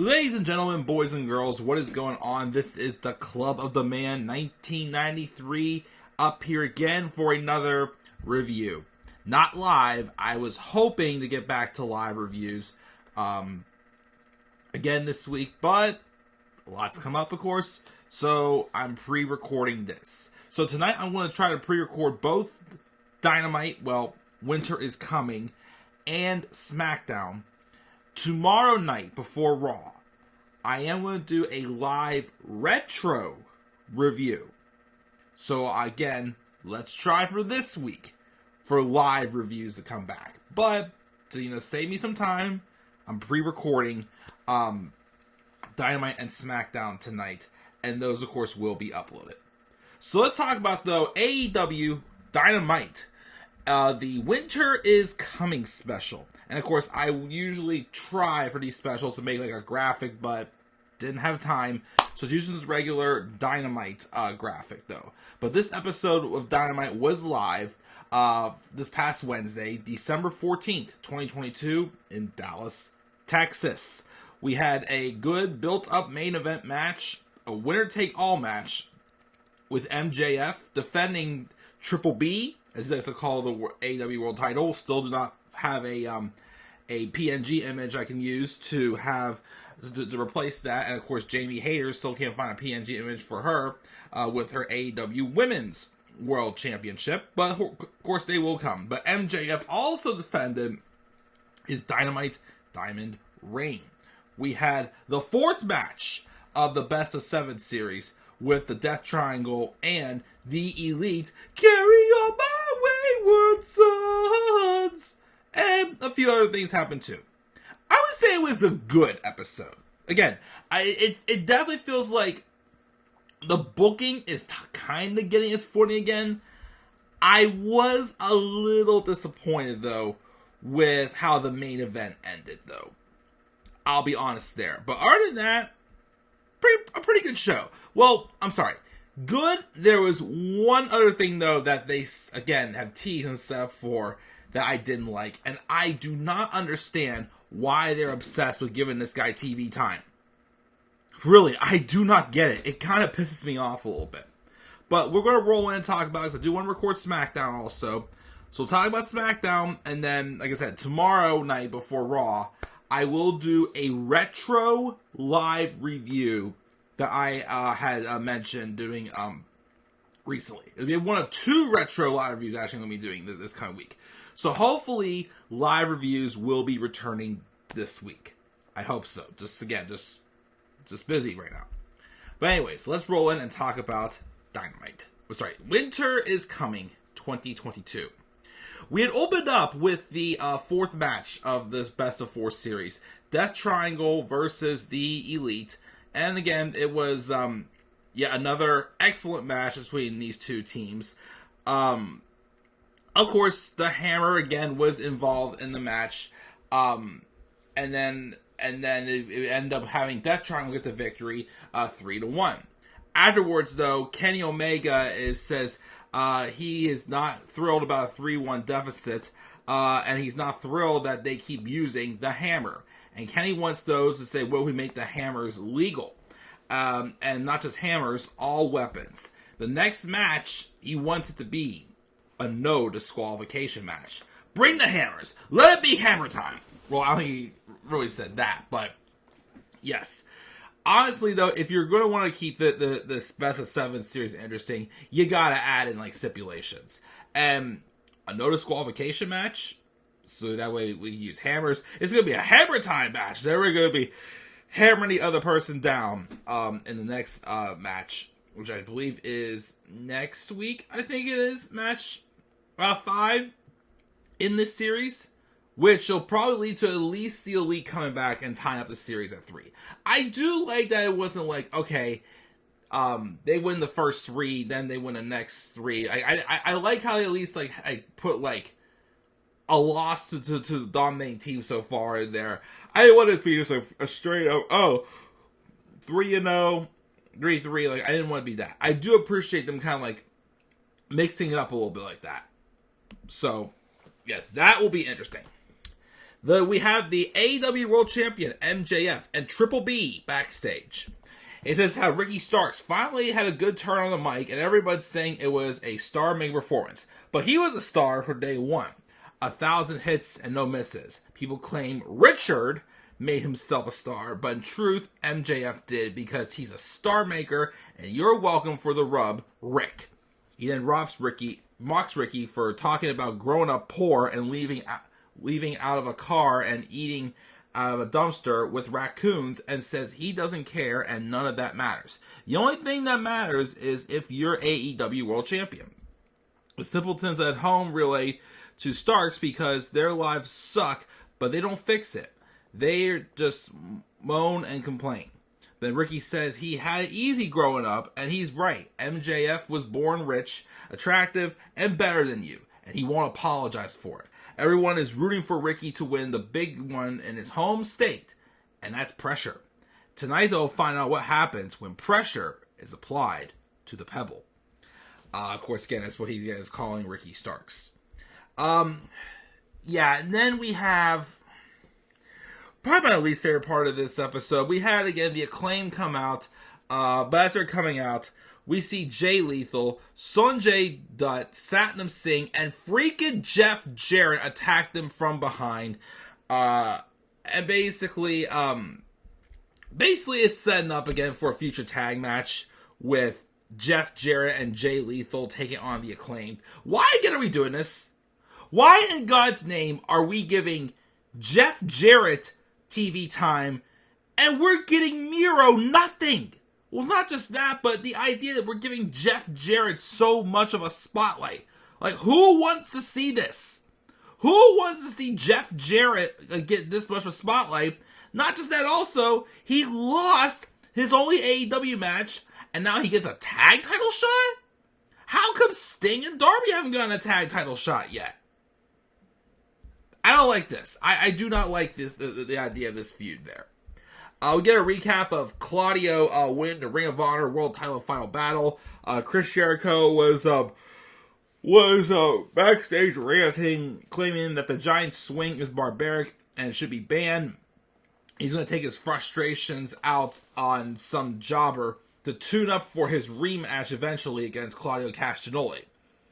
Ladies and gentlemen, boys and girls, what is going on? This is the Club of the Man 1993 up here again for another review. Not live. I was hoping to get back to live reviews again this week, but a lot's come up, of course, so I'm pre-recording this. So tonight I'm going to try to pre-record both Dynamite, well, Winter is Coming, and SmackDown. Tomorrow night before Raw, I am going to do a live retro review. So again, let's try for this week for live reviews to come back. But to save me some time, I'm pre-recording Dynamite and SmackDown tonight, and those of course will be uploaded. So let's talk about though AEW Dynamite. The Winter is Coming special. And of course, I usually try for these specials to make like a graphic, but didn't have time. So it's using the regular Dynamite graphic though. But this episode of Dynamite was live this past Wednesday, December 14th, 2022 in Dallas, Texas. We had a good built-up main event match, a winner-take-all match with MJF defending Triple B, as they like to call the AEW World Title. Still do not have a PNG image I can use to have to replace that, and of course Jamie Hayter still can't find a PNG image for her with her AEW Women's World Championship, but of course they will come. But MJF also defended his Dynamite Diamond Ring. We had the fourth match of the Best of 7 series with the Death Triangle and the Elite. Carry on my wayward sons. And a few other things happened too. I would say it was a good episode. Again, it definitely feels like the booking is kind of getting its footing again. I was a little disappointed though with how the main event ended though. I'll be honest there. But other than that, a pretty good show. Well, I'm sorry. Good. There was one other thing though that they again have teased and set up for that I didn't like, and I do not understand why they're obsessed with giving this guy TV time. Really, I do not get it. It kind of pisses me off a little bit. But we're going to roll in and talk about it, because I do want to record SmackDown also. So we'll talk about SmackDown, and then, like I said, tomorrow night before Raw, I will do a retro live review that I had mentioned doing recently. It'll be one of 2 retro live reviews actually I'm going to be doing this kind of week. So hopefully live reviews will be returning this week. I hope so. Just busy right now. But anyways, let's roll in and talk about Dynamite. Winter is Coming 2022. We had opened up with the fourth match of this Best of 4 series. Death Triangle versus the Elite. And again, it was yet another excellent match between these two teams. Of course, the Hammer again was involved in the match, and then it ended up having Death Triangle get the victory, 3-1. Afterwards, though, Kenny Omega says he is not thrilled about a 3-1 deficit, and he's not thrilled that they keep using the Hammer. And Kenny wants those to say, "Will we make the hammers legal?" And not just hammers, all weapons. The next match he wants it to be a no disqualification match. Bring the hammers. Let it be hammer time. Well, I don't think he really said that, but yes. Honestly, though, if you're going to want to keep the Best of 7 series interesting, you got to add in like stipulations. And a no disqualification match, so that way we use hammers. It's going to be a hammer time match. Then we're going to be hammering the other person down in the next match, which I believe is next week. I think it is match 5 in this series, which will probably lead to at least the Elite coming back and tying up the series at 3. I do like that it wasn't like, okay, they win the first 3, then they win the next 3. I like how they at least like I put like a loss to the dominating team so far in there. I didn't want it to be just a straight up 3-0. 3-3, like I didn't want to be that. I do appreciate them kind of like mixing it up a little bit like that. So, yes, that will be interesting. We have the AEW World Champion, MJF, and Triple B backstage. It says how Ricky Starks finally had a good turn on the mic, and everybody's saying it was a star-making performance. But he was a star for day one. 1,000 hits and no misses. People claim Richard made himself a star, but in truth, MJF did because he's a star maker, and you're welcome for the rub, Rick. He then mocks Ricky for talking about growing up poor and leaving out of a car and eating out of a dumpster with raccoons, and says he doesn't care and none of that matters. The only thing that matters is if you're AEW World Champion. The simpletons at home relate to Starks because their lives suck, but they don't fix it. They just moan and complain. Then Ricky says he had it easy growing up, and he's right. MJF was born rich, attractive, and better than you, and he won't apologize for it. Everyone is rooting for Ricky to win the big one in his home state, and that's pressure. Tonight, they'll find out what happens when pressure is applied to the pebble. Of course, again, that's what he is calling Ricky Starks. And then we have probably my least favorite part of this episode. We had, again, the Acclaim come out, but as they're coming out, we see Jay Lethal, Sanjay Dutt, Satnam Singh, and freaking Jeff Jarrett attack them from behind. And basically it's setting up again for a future tag match with Jeff Jarrett and Jay Lethal taking on the Acclaimed. Why again are we doing this? Why in God's name are we giving Jeff Jarrett TV time and we're getting Miro nothing? Well, it's not just that, but the idea that we're giving Jeff Jarrett so much of a spotlight. Like, who wants to see this? Who wants to see Jeff Jarrett get this much of a spotlight? Not just that, also, he lost his only AEW match, and now he gets a tag title shot? How come Sting and Darby haven't gotten a tag title shot yet? I don't like this. I do not like this the idea of this feud there. We get a recap of Claudio winning the Ring of Honor World Title Final Battle. Chris Jericho was backstage ranting, claiming that the Giant Swing is barbaric and should be banned. He's going to take his frustrations out on some jobber to tune up for his rematch eventually against Claudio Castagnoli.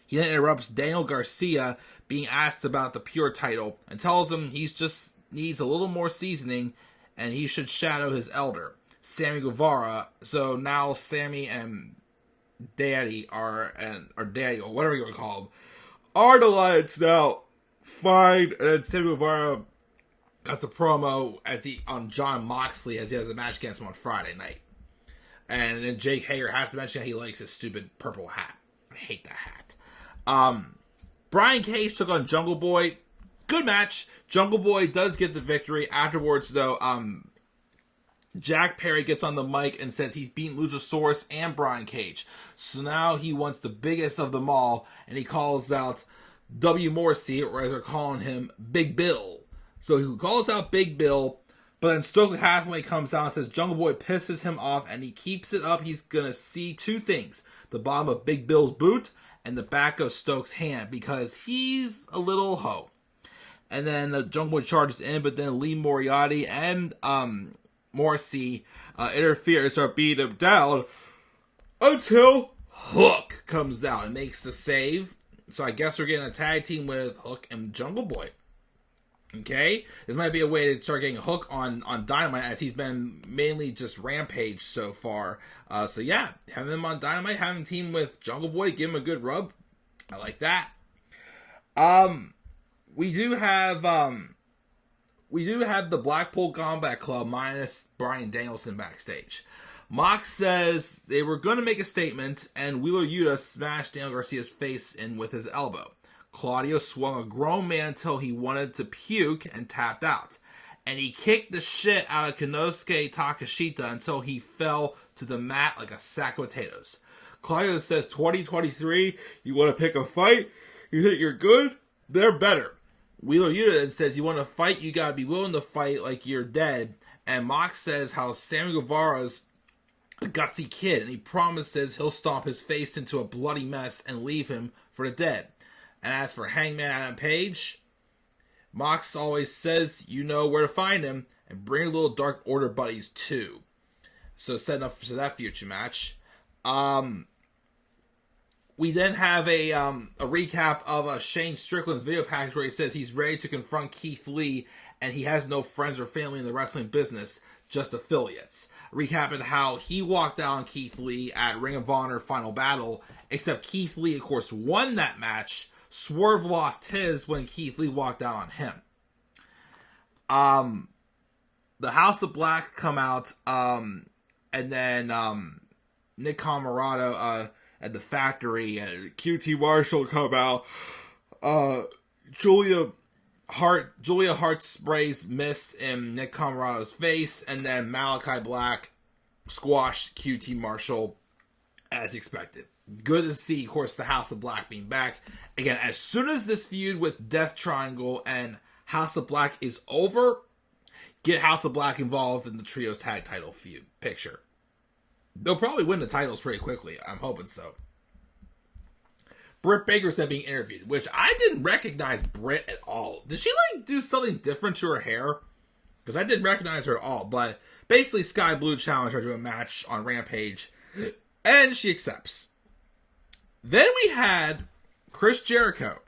He then interrupts Daniel Garcia being asked about the Pure title and tells him he just needs a little more seasoning and he should shadow his elder, Sammy Guevara. So now Sammy and Daddy or Daddy, or whatever you want to call him, are the Lions now. Fine. And then Sammy Guevara cuts a promo on John Moxley as he has a match against him on Friday night. And then Jake Hager has to mention he likes his stupid purple hat. I hate that hat. Brian Cage took on Jungle Boy. Good match. Jungle Boy does get the victory. Afterwards, though, Jack Perry gets on the mic and says he's beaten Luchasaurus and Brian Cage. So now he wants the biggest of them all, and he calls out W. Morrissey, or as they're calling him, Big Bill. So he calls out Big Bill, but then Stokely Hathaway comes out and says Jungle Boy pisses him off, and he keeps it up. He's going to see two things: the bottom of Big Bill's boot and the back of Stokes' hand, because he's a little hoe. And then the Jungle Boy charges in, but then Lee Moriarty and Morrissey interfere and start beating him down until Hook comes down and makes the save. So I guess we're getting a tag team with Hook and Jungle Boy. Okay? This might be a way to start getting Hook on Dynamite, as he's been mainly just Rampage so far. So yeah, having him on Dynamite, having him team with Jungle Boy, give him a good rub. I like that. We do have the Blackpool Combat Club minus Bryan Danielson backstage. Mox says they were going to make a statement, and Wheeler Yuta smashed Daniel Garcia's face in with his elbow. Claudio swung a grown man until he wanted to puke and tapped out. And he kicked the shit out of Konosuke Takeshita until he fell to the mat like a sack of potatoes. Claudio says, 2023, you want to pick a fight? You think you're good? They're better. Wheeler Yuta then says, you want to fight, you gotta be willing to fight like you're dead. And Mox says how Sammy Guevara's a gutsy kid, and he promises he'll stomp his face into a bloody mess and leave him for the dead. And as for Hangman Adam Page, Mox always says you know where to find him, and bring your little Dark Order buddies too. So setting up for that future match. We then have a recap of Shane Strickland's video package where he says he's ready to confront Keith Lee and he has no friends or family in the wrestling business, just affiliates. Recapping how he walked out on Keith Lee at Ring of Honor Final Battle, except Keith Lee, of course, won that match. Swerve lost his when Keith Lee walked out on him. The House of Black come out, and then Nick Camarado at the factory, and QT Marshall come out. Julia Hart sprays Miss in Nick Camarado's face, and then Malachi Black squashed QT Marshall as expected. Good to see, of course, the House of Black being back. Again, as soon as this feud with Death Triangle and House of Black is over, get House of Black involved in the Trios Tag Title feud picture. They'll probably win the titles pretty quickly. I'm hoping so. Britt Baker's then being interviewed, which I didn't recognize Britt at all. Did she do something different to her hair? Because I didn't recognize her at all. But basically, Sky Blue challenged her to a match on Rampage, and she accepts. Then we had Chris Jericho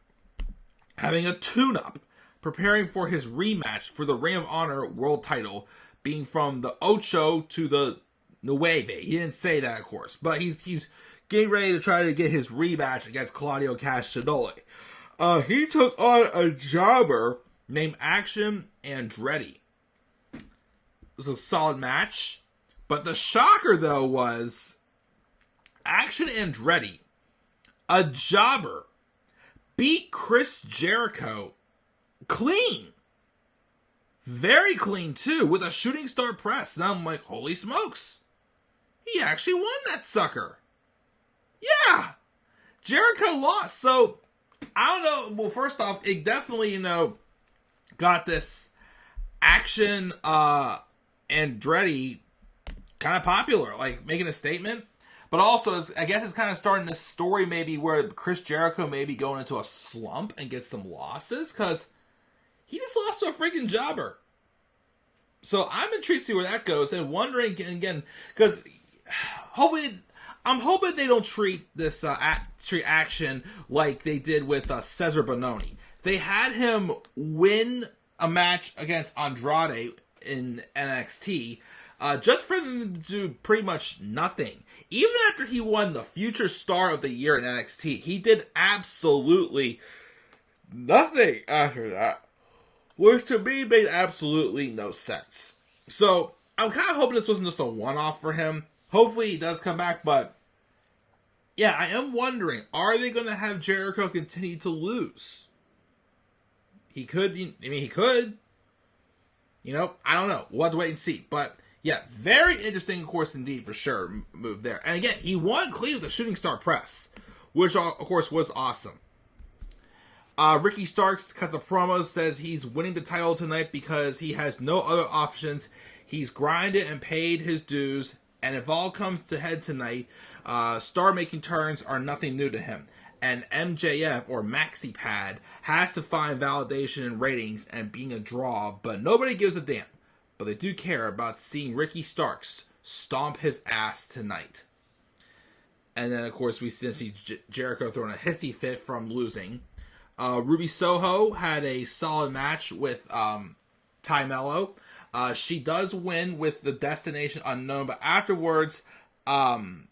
having a tune-up, preparing for his rematch for the Ring of Honor World Title, being from the Ocho to the Nueve. He didn't say that, of course, but he's getting ready to try to get his rematch against Claudio Castagnoli. He took on a jobber named Action Andretti. It was a solid match, but the shocker, though, was Action Andretti, a jobber, beat Chris Jericho clean. Very clean, too, with a shooting star press. And I'm like, holy smokes. He actually won that sucker. Yeah. Jericho lost. So, I don't know. Well, first off, it definitely, got this Action Andretti kind of popular, like making a statement. But also, I guess it's kind of starting this story maybe where Chris Jericho may be going into a slump and get some losses, because he just lost to a freaking jobber. So I'm intrigued to see where that goes, and wondering again, because I'm hoping they don't treat this treat Action like they did with Cesar Bononi. They had him win a match against Andrade in NXT, just for them to do pretty much nothing. Even after he won the Future Star of the Year in NXT, he did absolutely nothing after that, which to me made absolutely no sense. So I'm kind of hoping this wasn't just a one-off for him. Hopefully he does come back, but yeah, I am wondering, are they going to have Jericho continue to lose? He could. He could. I don't know. We'll have to wait and see. But yeah, very interesting, of course, indeed, for sure, move there. And again, he won clean with the shooting star press, which, of course, was awesome. Ricky Starks cuts a promo, says he's winning the title tonight because he has no other options. He's grinded and paid his dues, and if all comes to head tonight, star-making turns are nothing new to him. And MJF, or MaxiPad, has to find validation in ratings and being a draw, but nobody gives a damn. But they do care about seeing Ricky Starks stomp his ass tonight. And then, of course, we see Jericho throwing a hissy fit from losing. Ruby Soho had a solid match with Ty Mello. She does win with the Destination Unknown, but afterwards, Anna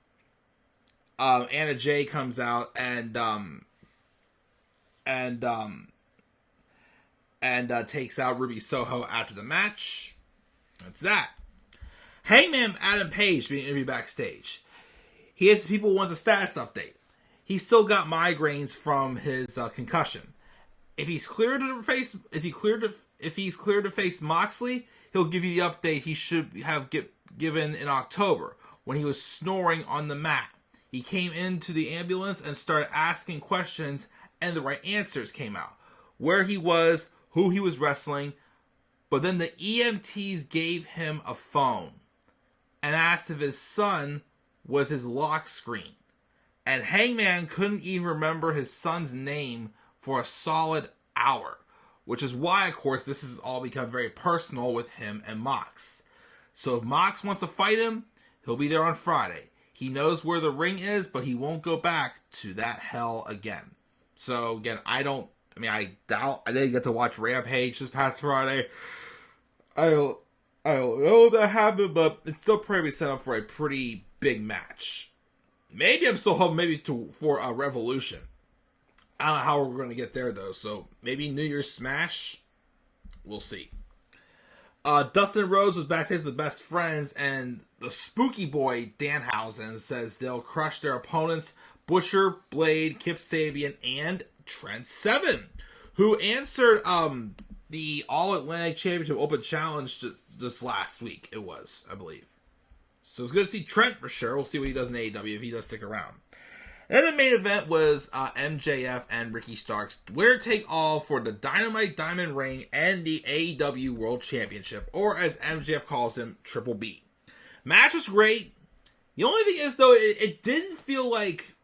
Jay comes out and takes out Ruby Soho after the match. That's that. Hangman Adam Page being interviewed backstage. He has people wants a status update. He's still got migraines from his concussion. If he's cleared to face, if he's cleared to face Moxley, he'll give you the update he should have given in October when he was snoring on the mat. He came into the ambulance and started asking questions, and the right answers came out. Where he was, who he was wrestling, but then the EMTs gave him a phone and asked if his son was his lock screen. And Hangman couldn't even remember his son's name for a solid hour. which is why, of course, this has all become very personal with him and Mox. So if Mox wants to fight him, he'll be there on Friday. He knows where the ring is, but he won't go back to that hell again. So again, I doubt I didn't get to watch Rampage this past Friday. I don't know if that happened, but it's still probably set up for a pretty big match. Maybe I'm still hoping for a Revolution. I don't know how we're going to get there, though. So, maybe New Year's Smash? We'll see. Dustin Rhodes was backstage with the Best Friends, and the spooky boy, Danhausen, says they'll crush their opponents, Butcher, Blade, Kip Sabian, and Trent Seven, who answered the All-Atlantic Championship Open Challenge just last week. It was, I believe. So, it's good to see Trent for sure. We'll see what he does in AEW if he does stick around. And the main event was MJF and Ricky Starks winner take all for the Dynamite Diamond Ring and the AEW World Championship, or as MJF calls him, Triple B. Match was great. The only thing is, though, it didn't feel like,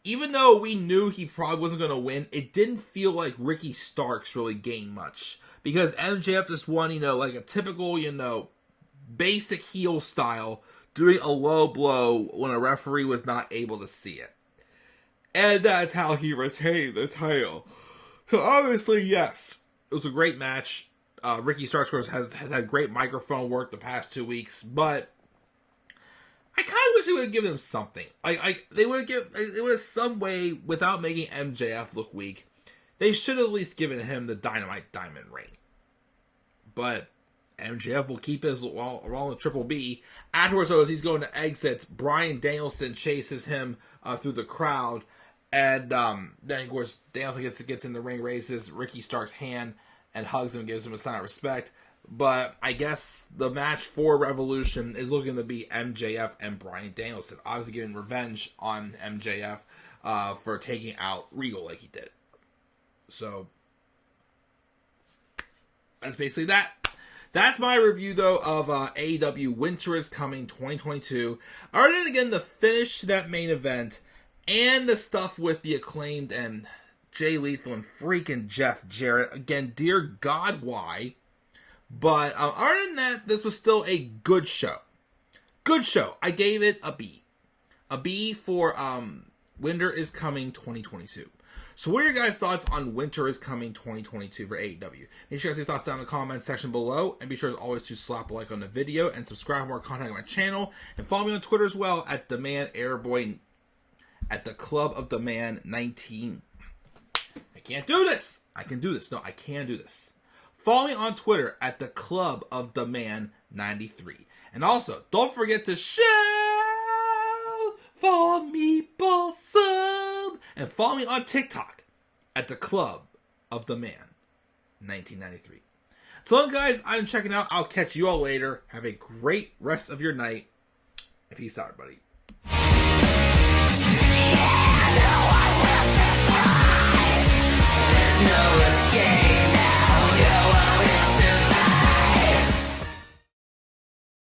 even though we knew he probably wasn't going to win, it didn't feel like Ricky Starks really gained much. Because MJF just won, like a typical, basic heel style, doing a low blow when a referee was not able to see it. And that's how he retained the title. So obviously, yes, it was a great match. Ricky Starks has had great microphone work the past 2 weeks, but I kind of wish they would have given him something. They would have some way, without making MJF look weak, they should have at least given him the Dynamite Diamond Ring. But MJF will keep his while in Triple B. Afterwards, though, as he's going to exit, Bryan Danielson chases him through the crowd. And then, of course, Danielson gets in the ring, raises Ricky Stark's hand, and hugs him, gives him a sign of respect. But I guess the match for Revolution is looking to be MJF and Bryan Danielson. Obviously getting revenge on MJF for taking out Regal like he did. So, that's basically that. That's my review, though, of AEW Winter is Coming 2022. I already did, again, the finish to that main event and the stuff with the Acclaimed and Jay Lethal and freaking Jeff Jarrett. Again, dear God, why? But other than that, this was still a good show. Good show. I gave it a B. A B for Winter is Coming 2022. So what are your guys' thoughts on Winter is Coming 2022 for AEW? Make sure you guys leave your thoughts down in the comments section below. And be sure as always to slap a like on the video and subscribe for more content on my channel. And follow me on Twitter as well at Demand Airboy, at the Club of Demand 19. I can't do this. I can do this. No, I can do this. Follow me on Twitter at the Club of Demand 93. And also, don't forget to show for Meatball Sub. And follow me on TikTok at the Club of the Man 1993. So guys, I'm checking out. I'll catch you all later. Have a great rest of your night. Peace out, everybody.